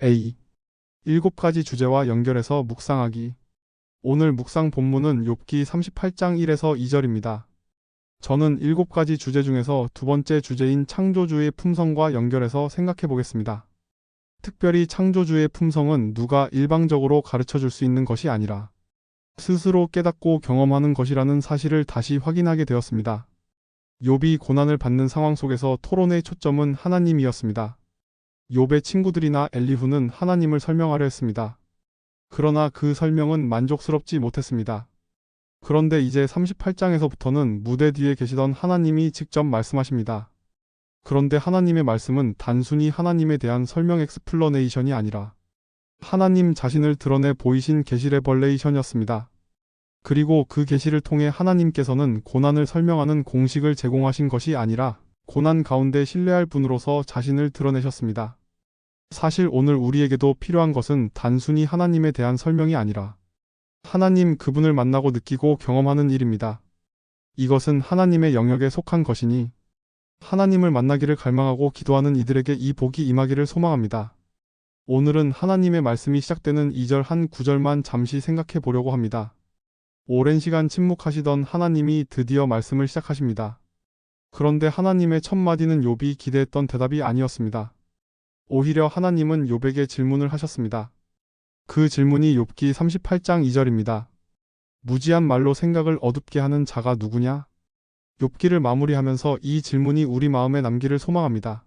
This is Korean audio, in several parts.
A. 7가지 주제와 연결해서 묵상하기. 오늘 묵상 본문은 욥기 38장 1에서 2절입니다. 저는 7가지 주제 중에서 두 번째 주제인 창조주의 품성과 연결해서 생각해 보겠습니다. 특별히 창조주의 품성은 누가 일방적으로 가르쳐 줄 수 있는 것이 아니라 스스로 깨닫고 경험하는 것이라는 사실을 다시 확인하게 되었습니다. 욥이 고난을 받는 상황 속에서 토론의 초점은 하나님이었습니다. 욥의 친구들이나 엘리후는 하나님을 설명하려 했습니다. 그러나 그 설명은 만족스럽지 못했습니다. 그런데 이제 38장에서부터는 무대 뒤에 계시던 하나님이 직접 말씀하십니다. 그런데 하나님의 말씀은 단순히 하나님에 대한 설명 엑스플러네이션이 아니라 하나님 자신을 드러내 보이신 계시 레벌레이션이었습니다. 그리고 그 계시를 통해 하나님께서는 고난을 설명하는 공식을 제공하신 것이 아니라 고난 가운데 신뢰할 분으로서 자신을 드러내셨습니다. 사실 오늘 우리에게도 필요한 것은 단순히 하나님에 대한 설명이 아니라 하나님 그분을 만나고 느끼고 경험하는 일입니다. 이것은 하나님의 영역에 속한 것이니 하나님을 만나기를 갈망하고 기도하는 이들에게 이 복이 임하기를 소망합니다. 오늘은 하나님의 말씀이 시작되는 2절 한 구절만 잠시 생각해 보려고 합니다. 오랜 시간 침묵하시던 하나님이 드디어 말씀을 시작하십니다. 그런데 하나님의 첫 마디는 욥이 기대했던 대답이 아니었습니다. 오히려 하나님은 욥에게 질문을 하셨습니다. 그 질문이 욥기 38장 2절입니다. 무지한 말로 생각을 어둡게 하는 자가 누구냐? 욥기를 마무리하면서 이 질문이 우리 마음에 남기를 소망합니다.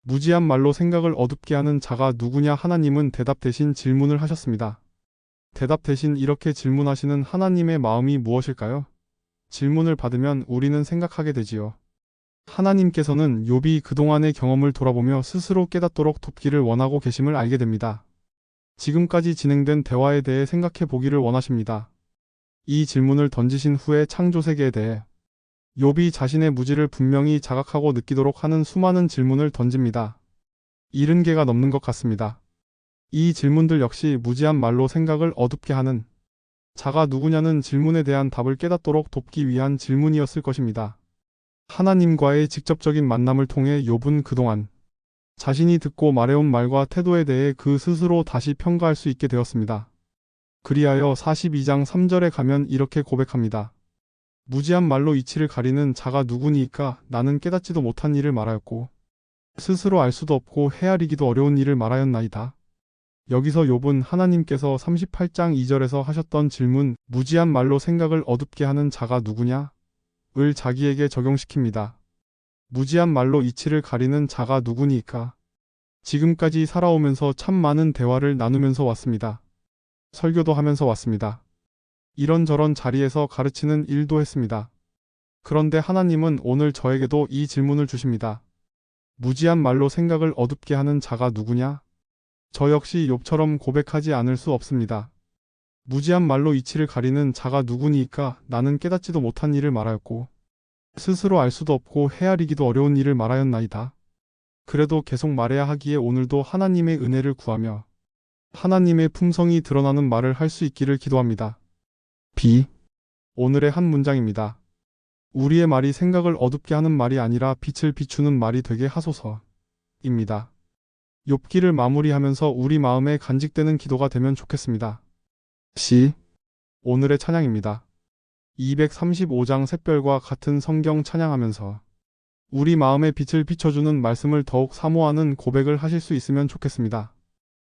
무지한 말로 생각을 어둡게 하는 자가 누구냐? 하나님은 대답 대신 질문을 하셨습니다. 대답 대신 이렇게 질문하시는 하나님의 마음이 무엇일까요? 질문을 받으면 우리는 생각하게 되지요. 하나님께서는 욥이 그동안의 경험을 돌아보며 스스로 깨닫도록 돕기를 원하고 계심을 알게 됩니다. 지금까지 진행된 대화에 대해 생각해 보기를 원하십니다. 이 질문을 던지신 후에 창조세계에 대해 욥이 자신의 무지를 분명히 자각하고 느끼도록 하는 수많은 질문을 던집니다. 70개가 넘는 것 같습니다. 이 질문들 역시 무지한 말로 생각을 어둡게 하는 자가 누구냐는 질문에 대한 답을 깨닫도록 돕기 위한 질문이었을 것입니다. 하나님과의 직접적인 만남을 통해 욥은 그동안 자신이 듣고 말해온 말과 태도에 대해 그 스스로 다시 평가할 수 있게 되었습니다. 그리하여 42장 3절에 가면 이렇게 고백합니다. 무지한 말로 이치를 가리는 자가 누구니까 나는 깨닫지도 못한 일을 말하였고 스스로 알 수도 없고 헤아리기도 어려운 일을 말하였나이다. 여기서 욥은 하나님께서 38장 2절에서 하셨던 질문 무지한 말로 생각을 어둡게 하는 자가 누구냐? 을 자기에게 적용시킵니다. 무지한 말로 이치를 가리는 자가 누구니까? 지금까지 살아오면서 참 많은 대화를 나누면서 왔습니다. 설교도 하면서 왔습니다. 이런저런 자리에서 가르치는 일도 했습니다. 그런데 하나님은 오늘 저에게도 이 질문을 주십니다. 무지한 말로 생각을 어둡게 하는 자가 누구냐? 저 역시 욥처럼 고백하지 않을 수 없습니다. 무지한 말로 이치를 가리는 자가 누구니까 나는 깨닫지도 못한 일을 말하였고 스스로 알 수도 없고 헤아리기도 어려운 일을 말하였나이다. 그래도 계속 말해야 하기에 오늘도 하나님의 은혜를 구하며 하나님의 품성이 드러나는 말을 할 수 있기를 기도합니다. B. 오늘의 한 문장입니다. 우리의 말이 생각을 어둡게 하는 말이 아니라 빛을 비추는 말이 되게 하소서. 입니다. 욥기를 마무리하면서 우리 마음에 간직되는 기도가 되면 좋겠습니다. C. 오늘의 찬양입니다. 235장 샛별과 같은 성경 찬양하면서 우리 마음에 빛을 비춰주는 말씀을 더욱 사모하는 고백을 하실 수 있으면 좋겠습니다.